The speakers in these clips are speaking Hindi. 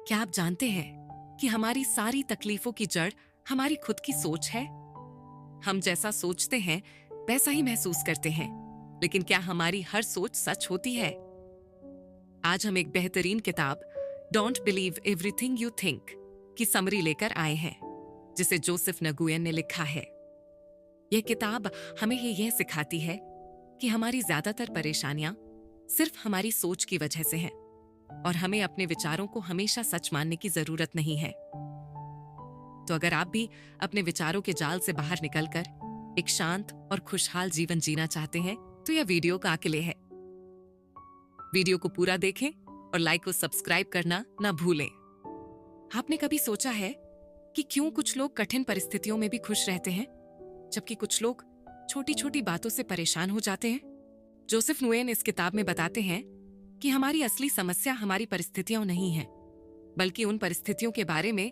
क्या आप जानते हैं कि हमारी सारी तकलीफों की जड़ हमारी खुद की सोच है? हम जैसा सोचते हैं वैसा ही महसूस करते हैं, लेकिन क्या हमारी हर सोच सच होती है? आज हम एक बेहतरीन किताब don't believe everything you think की समरी लेकर आए हैं, जिसे जोसेफ नगुयन ने लिखा है। यह किताब हमें यह सिखाती है कि हमारी ज्यादातर परेशानियां सिर्फ हमारी सोच की वजह से हैं और हमें अपने विचारों को हमेशा सच मानने की जरूरत नहीं है। तो अगर आप भी अपने विचारों के जाल से बाहर निकलकर एक शांत और खुशहाल जीवन जीना चाहते हैं, तो यह वीडियो का के लिए है। वीडियो को पूरा देखें और लाइक और सब्सक्राइब करना ना भूलें। आपने कभी सोचा है कि क्यों कुछ लोग कठिन परिस्थितियों में भी खुश रहते हैं, जबकि कुछ लोग छोटी छोटी बातों से परेशान हो जाते हैं? जोसेफ नुएन इस किताब में बताते हैं कि हमारी असली समस्या हमारी परिस्थितियां नहीं है, बल्कि उन परिस्थितियों के बारे में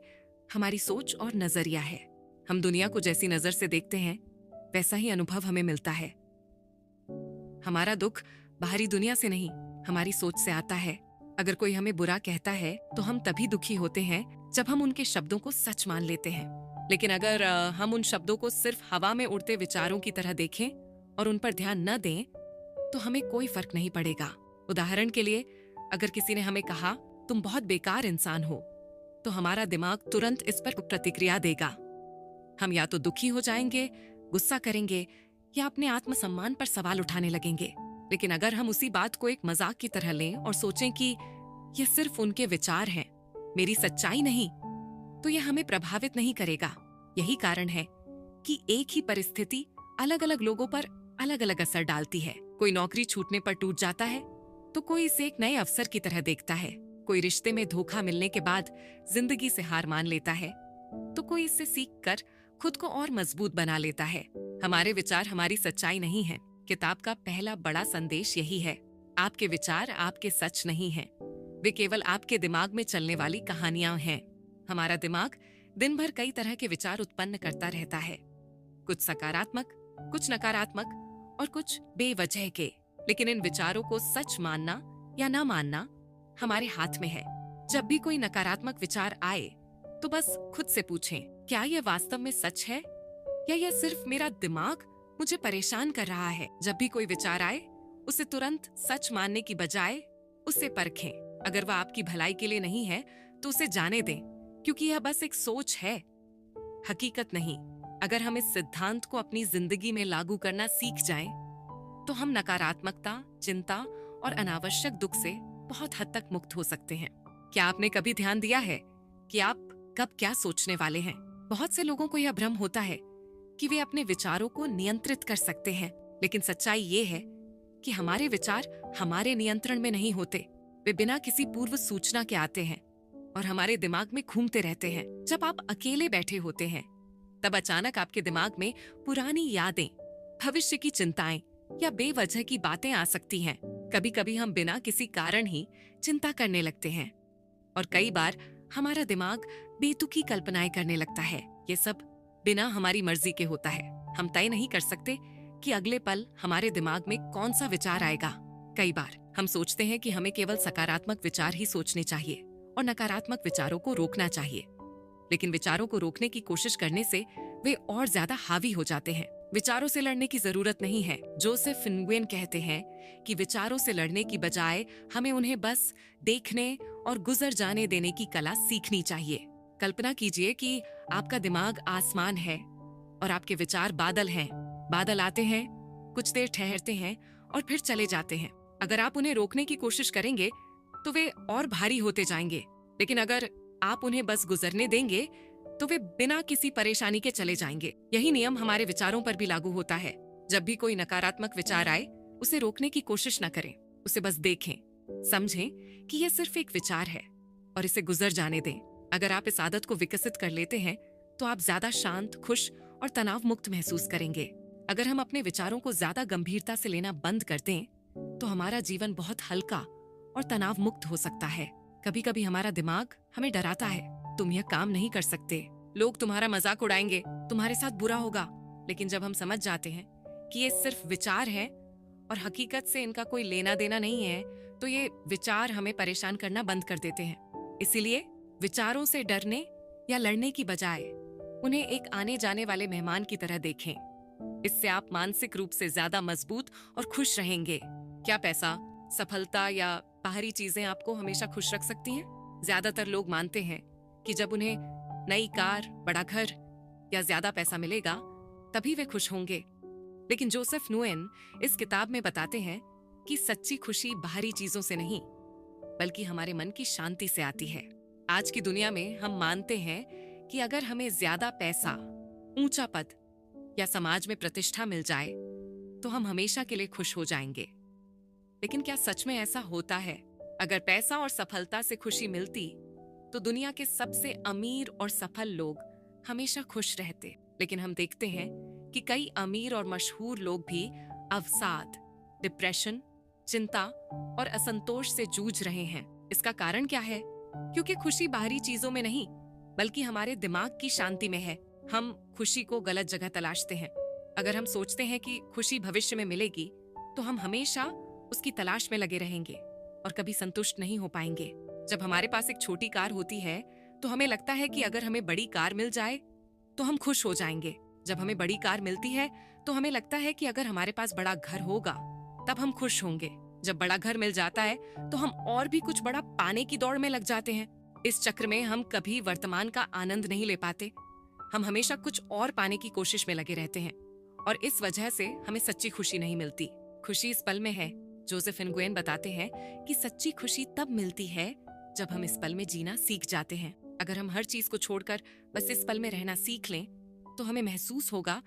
हमारी सोच और नजरिया है। हम दुनिया को जैसी नजर से देखते हैं वैसा ही अनुभव हमें मिलता है। हमारा दुख बाहरी दुनिया से नहीं, हमारी सोच से आता है। अगर कोई हमें बुरा कहता है तो हम तभी दुखी होते हैं जब हम उनके शब्दों को सच मान लेते हैं। लेकिन अगर हम उन शब्दों को सिर्फ हवा में उड़ते विचारों की तरह देखें और उन पर ध्यान न दें, तो हमें कोई फर्क नहीं पड़ेगा। उदाहरण के लिए, अगर किसी ने हमें कहा तुम बहुत बेकार इंसान हो, तो हमारा दिमाग तुरंत इस पर प्रतिक्रिया देगा। हम या तो दुखी हो जाएंगे, गुस्सा करेंगे या अपने आत्मसम्मान पर सवाल उठाने लगेंगे। लेकिन अगर हम उसी बात को एक मजाक की तरह लें और सोचें कि ये सिर्फ उनके विचार हैं, मेरी सच्चाई नहीं, तो यह हमें प्रभावित नहीं करेगा। यही कारण है कि एक ही परिस्थिति अलग अलग लोगों पर अलग अलग असर डालती है। कोई नौकरी छूटने पर टूट जाता है तो कोई इसे एक नए अवसर की तरह देखता है। कोई रिश्ते में धोखा मिलने के बाद जिंदगी से हार मान लेता है, तो कोई इससे सीखकर खुद को और मजबूत बना लेता है। हमारे विचार हमारी सच्चाई नहीं है। किताब का पहला बड़ा संदेश यही है। आपके विचार आपके सच नहीं हैं। वे केवल आपके दिमाग में चलने वाली कहानियां हैं। हमारा दिमाग दिन भर कई तरह के विचार उत्पन्न करता रहता है, कुछ सकारात्मक, कुछ नकारात्मक और कुछ बेवजह के। लेकिन इन विचारों को सच मानना या ना मानना हमारे हाथ में है। जब भी कोई नकारात्मक विचार आए तो बस खुद से पूछें, क्या यह वास्तव में सच है या यह सिर्फ मेरा दिमाग मुझे परेशान कर रहा है? जब भी कोई विचार आए, उसे तुरंत सच मानने की बजाय उसे परखें। अगर वह आपकी भलाई के लिए नहीं है तो उसे जाने दें, क्योंकि यह बस एक सोच है, हकीकत नहीं। अगर हम इस सिद्धांत को अपनी जिंदगी में लागू करना सीख जाएं, तो हम नकारात्मकता, चिंता और अनावश्यक दुख से बहुत हद तक मुक्त हो सकते हैं। क्या आपने कभी ध्यान दिया है कि आप कब क्या सोचने वाले हैं? बहुत से लोगों को यह भ्रम होता है कि वे अपने विचारों को नियंत्रित कर सकते हैं, लेकिन सच्चाई ये है कि हमारे विचार हमारे नियंत्रण में नहीं होते। वे बिना किसी पूर्व सूचना के आते हैं और हमारे दिमाग में घूमते रहते हैं। जब आप अकेले बैठे होते हैं, तब अचानक आपके दिमाग में पुरानी यादें, भविष्य की चिंताएं या बेवजह की बातें आ सकती हैं। कभी कभी हम बिना किसी कारण ही चिंता करने लगते हैं और कई बार हमारा दिमाग बेतुकी कल्पनाएं करने लगता है। ये सब बिना हमारी मर्जी के होता है। हम तय नहीं कर सकते कि अगले पल हमारे दिमाग में कौन सा विचार आएगा। कई बार हम सोचते हैं कि हमें केवल सकारात्मक विचार ही सोचने चाहिए और नकारात्मक विचारों को रोकना चाहिए, लेकिन विचारों को रोकने की कोशिश करने से वे और ज्यादा हावी हो जाते हैं। विचारों से लड़ने की जरूरत नहीं है। जोसेफ नुएन कहते हैं कि विचारों से लड़ने की बजाय हमें उन्हें बस देखने और गुजर जाने देने की कला सीखनी चाहिए। कल्पना कीजिए कि आपका दिमाग आसमान है और आपके विचार बादल हैं। बादल आते हैं, कुछ देर ठहरते हैं और फिर चले जाते हैं। अगर आप उन्हें रोकने की कोशिश करेंगे तो वे और भारी होते जाएंगे, लेकिन अगर आप उन्हें बस गुजरने देंगे तो वे बिना किसी परेशानी के चले जाएंगे। यही नियम हमारे विचारों पर भी लागू होता है। जब भी कोई नकारात्मक विचार आए, उसे रोकने की कोशिश न करें। उसे बस देखें, समझें कि यह सिर्फ एक विचार है और इसे गुजर जाने दें। अगर आप इस आदत को विकसित कर लेते हैं तो आप ज्यादा शांत, खुश और तनाव मुक्त महसूस करेंगे। अगर हम अपने विचारों को ज्यादा गंभीरता से लेना बंद कर दें, तो हमारा जीवन बहुत हल्का और तनाव मुक्त हो सकता है। कभी कभी हमारा दिमाग हमें डराता है, तुम यह काम नहीं कर सकते, लोग तुम्हारा मजाक उड़ाएंगे, तुम्हारे साथ बुरा होगा। लेकिन जब हम समझ जाते हैं कि ये सिर्फ विचार हैं और हकीकत से इनका कोई लेना देना नहीं है, तो ये विचार हमें परेशान करना बंद कर देते हैं। इसीलिए विचारों से डरने या लड़ने की बजाय उन्हें एक आने जाने वाले मेहमान की तरह देखें। इससे आप मानसिक रूप से ज्यादा मजबूत और खुश रहेंगे। क्या पैसा, सफलता या बाहरी चीजें आपको हमेशा खुश रख सकती हैं? ज्यादातर लोग मानते हैं कि जब उन्हें नई कार, बड़ा घर या ज्यादा पैसा मिलेगा तभी वे खुश होंगे। लेकिन जोसेफ नुएन इस किताब में बताते हैं कि सच्ची खुशी बाहरी चीजों से नहीं बल्कि हमारे मन की शांति से आती है। आज की दुनिया में हम मानते हैं कि अगर हमें ज्यादा पैसा, ऊंचा पद या समाज में प्रतिष्ठा मिल जाए तो हम हमेशा के लिए खुश हो जाएंगे। लेकिन क्या सच में ऐसा होता है? अगर पैसा और सफलता से खुशी मिलती तो दुनिया के सबसे अमीर और सफल लोग हमेशा खुश रहते। लेकिन हम देखते हैं कि कई अमीर और मशहूर लोग भी अवसाद, डिप्रेशन, चिंता और असंतोष से जूझ रहे हैं। इसका कारण क्या है? क्योंकि खुशी बाहरी चीजों में नहीं बल्कि हमारे दिमाग की शांति में है। हम खुशी को गलत जगह तलाशते हैं। अगर हम सोचते हैं कि खुशी भविष्य में मिलेगी तो हम हमेशा उसकी तलाश में लगे रहेंगे और कभी संतुष्ट नहीं हो पाएंगे। जब हमारे पास एक छोटी कार होती है तो हमें लगता है कि अगर हमें बड़ी कार मिल जाए तो हम खुश हो जाएंगे। जब हमें बड़ी कार मिलती है तो हमें लगता है कि अगर हमारे पास बड़ा घर होगा तब हम खुश होंगे। जब बड़ा घर मिल जाता है तो हम और भी कुछ बड़ा पाने की दौड़ में लग जाते हैं। इस चक्र में हम कभी वर्तमान का आनंद नहीं ले पाते। हम हमेशा कुछ और पाने की कोशिश में लगे रहते हैं और इस वजह से हमें सच्ची खुशी नहीं मिलती। खुशी इस पल में है। जोसेफ इनगुएन बताते हैं कि सच्ची खुशी तब मिलती है जब हम इस पल में जीना सीख जाते हैं। अगर हम हर चीज को छोड़कर बस इस पल में रहना सीख लें तो हमें महसूस होगा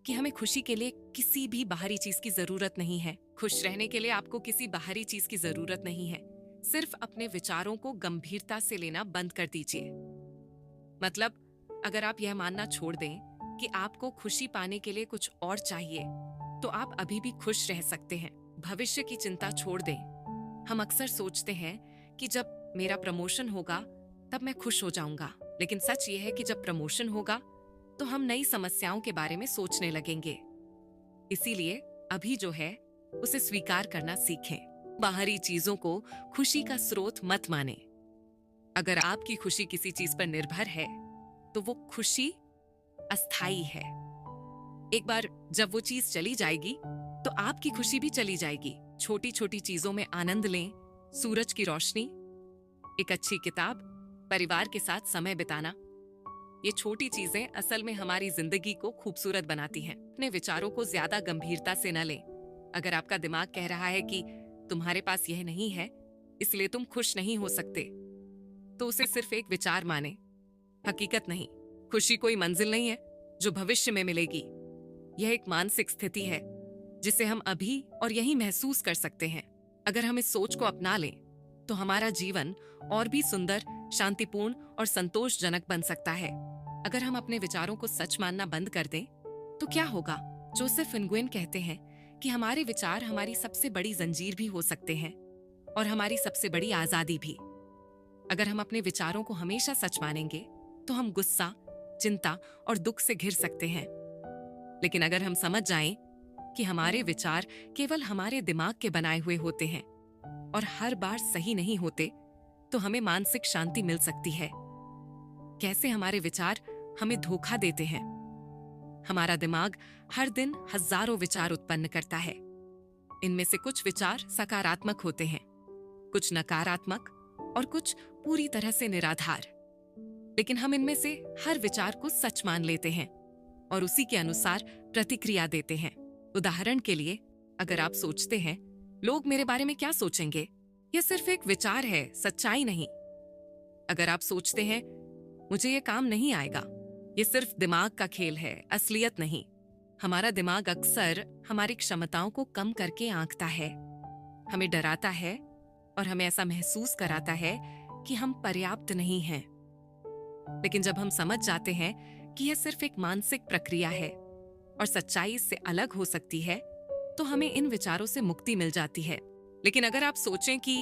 कि हमें खुशी के लिए किसी भी बाहरी चीज की जरूरत नहीं है। खुश रहने के लिए आपको किसी बाहरी चीज की जरूरत नहीं है। सिर्फ अपने विचारों को गंभीरता से लेना बंद कर दीजिए। मतलब अगर आप यह मानना छोड़ दें कि आपको खुशी पाने के लिए कुछ और चाहिए तो आप अभी भी खुश रह सकते हैं। भविष्य की चिंता छोड़ दें। हम अक्सर सोचते हैं कि जब मेरा प्रमोशन होगा तब मैं खुश हो जाऊंगा। लेकिन सच ये है कि जब प्रमोशन होगा तो हम नई समस्याओं के बारे में सोचने लगेंगे। इसीलिए अभी जो है उसे स्वीकार करना सीखें। बाहरी चीजों को खुशी का स्रोत मत माने। अगर आपकी खुशी किसी चीज पर निर्भर है तो वो खुशी अस्थाई है। एक बार जब वो चीज चली जाएगी तो आपकी खुशी भी चली जाएगी। छोटी छोटी चीजों में आनंद लें। सूरज की रोशनी, एक अच्छी किताब, परिवार के साथ समय बिताना। ये छोटी चीजें असल में हमारी जिंदगी को खूबसूरत बनाती हैं। अपने विचारों को ज्यादा गंभीरता से न लें। अगर आपका दिमाग कह रहा है कि तुम्हारे पास यह नहीं है इसलिए तुम खुश नहीं हो सकते तो उसे सिर्फ एक विचार माने, हकीकत नहीं। खुशी कोई मंजिल नहीं है जो भविष्य में मिलेगी। यह एक मानसिक स्थिति है जिसे हम अभी और यहीं महसूस कर सकते हैं। अगर हम इस सोच को अपना लें तो हमारा जीवन और भी सुंदर, शांतिपूर्ण और संतोषजनक बन सकता है। अगर हम अपने विचारों को सच मानना बंद कर दें तो क्या होगा? जोसेफ इनगुएन कहते हैं कि हमारे विचार हमारी सबसे बड़ी जंजीर भी हो सकते हैं और हमारी सबसे बड़ी आजादी भी। अगर हम अपने विचारों को हमेशा सच मानेंगे तो हम गुस्सा, चिंता और दुख से घिर सकते हैं। लेकिन अगर हम समझ जाएं कि हमारे विचार केवल हमारे दिमाग के बनाए हुए होते हैं और हर बार सही नहीं होते तो हमें मानसिक शांति मिल सकती है। कैसे हमारे विचार हमें धोखा देते हैं। हमारा दिमाग हर दिन हजारों विचार उत्पन्न करता है। इनमें से कुछ विचार सकारात्मक होते हैं, कुछ नकारात्मक और कुछ पूरी तरह से निराधार। लेकिन हम इनमें से हर विचार को सच मान लेते हैं और उसी के अनुसार प्रतिक्रिया देते हैं। उदाहरण के लिए, अगर आप सोचते हैं लोग मेरे बारे में क्या सोचेंगे, यह सिर्फ एक विचार है, सच्चाई नहीं। अगर आप सोचते हैं मुझे यह काम नहीं आएगा, ये सिर्फ दिमाग का खेल है, असलियत नहीं। हमारा दिमाग अक्सर हमारी क्षमताओं को कम करके आंकता है, हमें डराता है और हमें ऐसा महसूस कराता है कि हम पर्याप्त नहीं हैं। लेकिन जब हम समझ जाते हैं कि यह सिर्फ एक मानसिक प्रक्रिया है और सच्चाई इससे अलग हो सकती है तो हमें इन विचारों से मुक्ति मिल जाती है। लेकिन अगर आप सोचें कि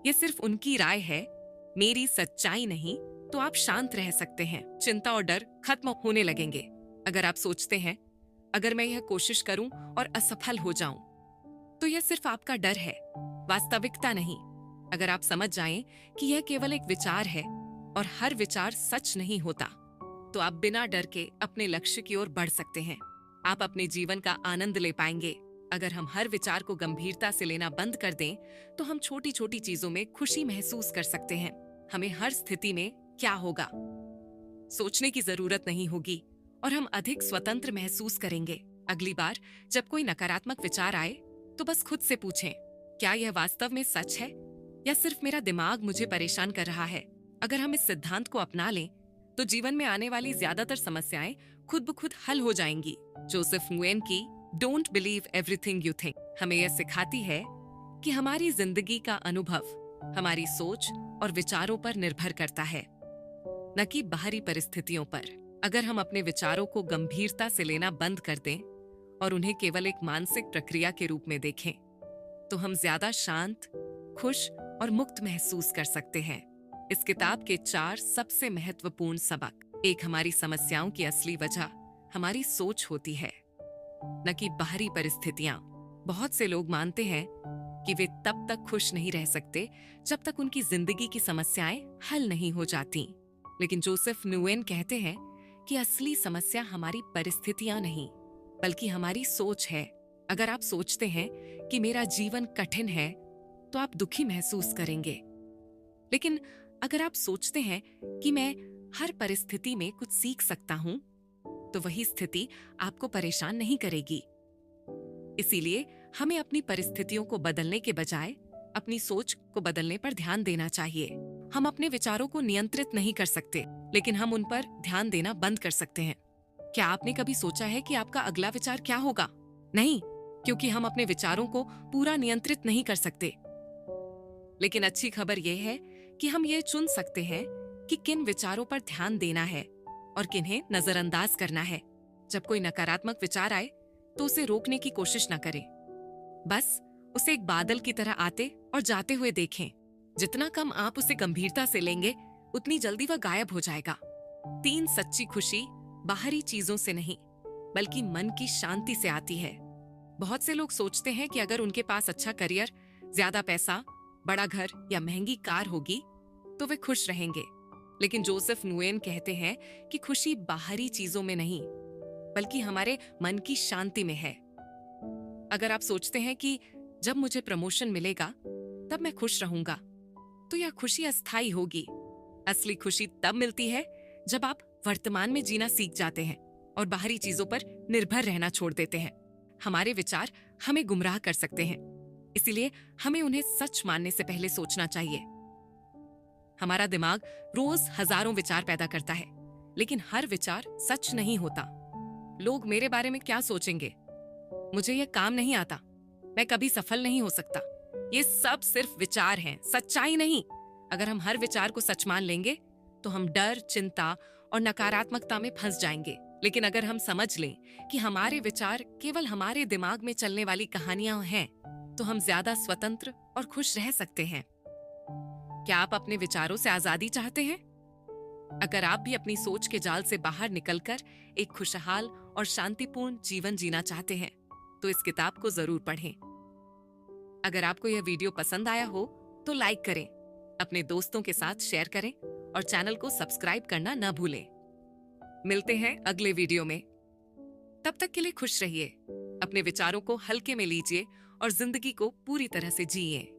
यह सिर्फ उनकी राय है, मेरी सच्चाई नहीं, तो आप शांत रह सकते हैं। चिंता और डर खत्म होने लगेंगे। अगर आप सोचते हैं अगर मैं यह कोशिश करूं और असफल हो जाऊं, तो यह सिर्फ आपका डर है, वास्तविकता नहीं। अगर आप समझ जाएं कि यह केवल एक विचार है और हर विचार सच नहीं होता, तो आप बिना डर के अपने लक्ष्य की ओर बढ़ सकते हैं। आप अपने जीवन का आनंद ले पाएंगे। अगर हम हर विचार को गंभीरता से लेना बंद कर दें, तो हम छोटी छोटी चीजों में खुशी महसूस कर सकते हैं। हमें हर स्थिति में क्या होगा सोचने की जरूरत नहीं होगी और हम अधिक स्वतंत्र महसूस करेंगे। अगली बार जब कोई नकारात्मक विचार आए, तो बस खुद से पूछें, क्या यह वास्तव में सच है या सिर्फ मेरा दिमाग मुझे परेशान कर रहा है? अगर हम इस सिद्धांत को अपना लें, तो जीवन में आने वाली ज्यादातर समस्याएं खुद ब खुद हल हो जाएंगी। जोसेफ नुएन की don't believe everything you think हमें यह सिखाती है कि हमारी जिंदगी का अनुभव हमारी सोच और विचारों पर निर्भर करता है, न कि बाहरी परिस्थितियों पर। अगर हम अपने विचारों को गंभीरता से लेना बंद कर दें और उन्हें केवल एक मानसिक प्रक्रिया के रूप में देखें, तो हम ज्यादा शांत, खुश और मुक्त महसूस कर सकते हैं। इस किताब के 4 सबसे महत्वपूर्ण सबक। 1, हमारी समस्याओं की असली वजह हमारी सोच होती है, न कि बाहरी परिस्थितियां। बहुत से लोग मानते हैं कि वे तब तक खुश नहीं रह सकते जब तक उनकी जिंदगी की समस्याएं हल नहीं हो जाती। लेकिन जोसेफ नुएन कहते हैं कि असली समस्या हमारी परिस्थितियां नहीं, बल्कि हमारी सोच है। अगर आप सोचते हैं कि मेरा जीवन कठिन है, तो आप दुखी महसूस करेंगे। लेकिन अगर आप सोचते हैं कि मैं हर परिस्थिति में कुछ सीख सकता हूं, तो वही स्थिति आपको परेशान नहीं करेगी। इसीलिए हमें अपनी परिस्थितियों को बदलने के बजाय अपनी सोच को बदलने पर ध्यान देना चाहिए। हम अपने विचारों को नियंत्रित नहीं कर सकते, लेकिन हम उन पर ध्यान देना बंद कर सकते हैं। क्या आपने कभी सोचा है कि आपका अगला विचार क्या होगा? नहीं, क्योंकि हम अपने विचारों को पूरा नियंत्रित नहीं कर सकते। लेकिन अच्छी खबर यह है कि हम ये चुन सकते हैं कि किन विचारों पर ध्यान देना है और किन्हें नजरअंदाज करना है। जब कोई नकारात्मक विचार आए, तो उसे रोकने की कोशिश न करें। बस उसे एक बादल की तरह आते और जाते हुए देखें। जितना कम आप उसे गंभीरता से लेंगे, उतनी जल्दी वह गायब हो जाएगा। 3, सच्ची खुशी बाहरी चीजों से नहीं, बल्कि मन की शांति से आती है। बहुत से लोग सोचते हैं कि अगर उनके पास अच्छा करियर, ज्यादा पैसा, बड़ा घर या महंगी कार होगी, तो वे खुश रहेंगे। लेकिन जोसेफ नुएन कहते हैं कि खुशी बाहरी चीजों में नहीं, बल्कि हमारे मन की शांति में है। अगर आप सोचते हैं कि जब मुझे प्रमोशन मिलेगा तब मैं खुश रहूंगा, तो यह खुशी अस्थायी होगी। असली खुशी तब मिलती है जब आप वर्तमान में जीना सीख जाते हैं और बाहरी चीजों पर निर्भर रहना छोड़ देते हैं। हमारे विचार हमें गुमराह कर सकते हैं, इसीलिए हमें उन्हें सच मानने से पहले सोचना चाहिए। हमारा दिमाग रोज हजारों विचार पैदा करता है, लेकिन हर विचार सच नहीं होता। लोग मेरे बारे में क्या सोचेंगे? मुझे यह काम नहीं आता, मैं कभी सफल नहीं हो सकता। ये सब सिर्फ विचार हैं, सच्चाई नहीं। अगर हम हर विचार को सच मान लेंगे, तो हम डर, चिंता और नकारात्मकता में फंस जाएंगे। लेकिन अगर हम समझ लें कि हमारे विचार केवल हमारे दिमाग में चलने वाली कहानियां हैं, तो हम ज्यादा स्वतंत्र और खुश रह सकते हैं। क्या आप अपने विचारों से आजादी चाहते हैं? अगर आप भी अपनी सोच के जाल से बाहर निकलकर एक खुशहाल और शांतिपूर्ण जीवन जीना चाहते हैं, तो इस किताब को जरूर पढ़ें। अगर आपको यह वीडियो पसंद आया हो, तो लाइक करें, अपने दोस्तों के साथ शेयर करें और चैनल को सब्सक्राइब करना न भूलें। मिलते हैं अगले वीडियो में। तब तक के लिए खुश रहिए, अपने विचारों को हल्के में लीजिए और जिंदगी को पूरी तरह से जिए।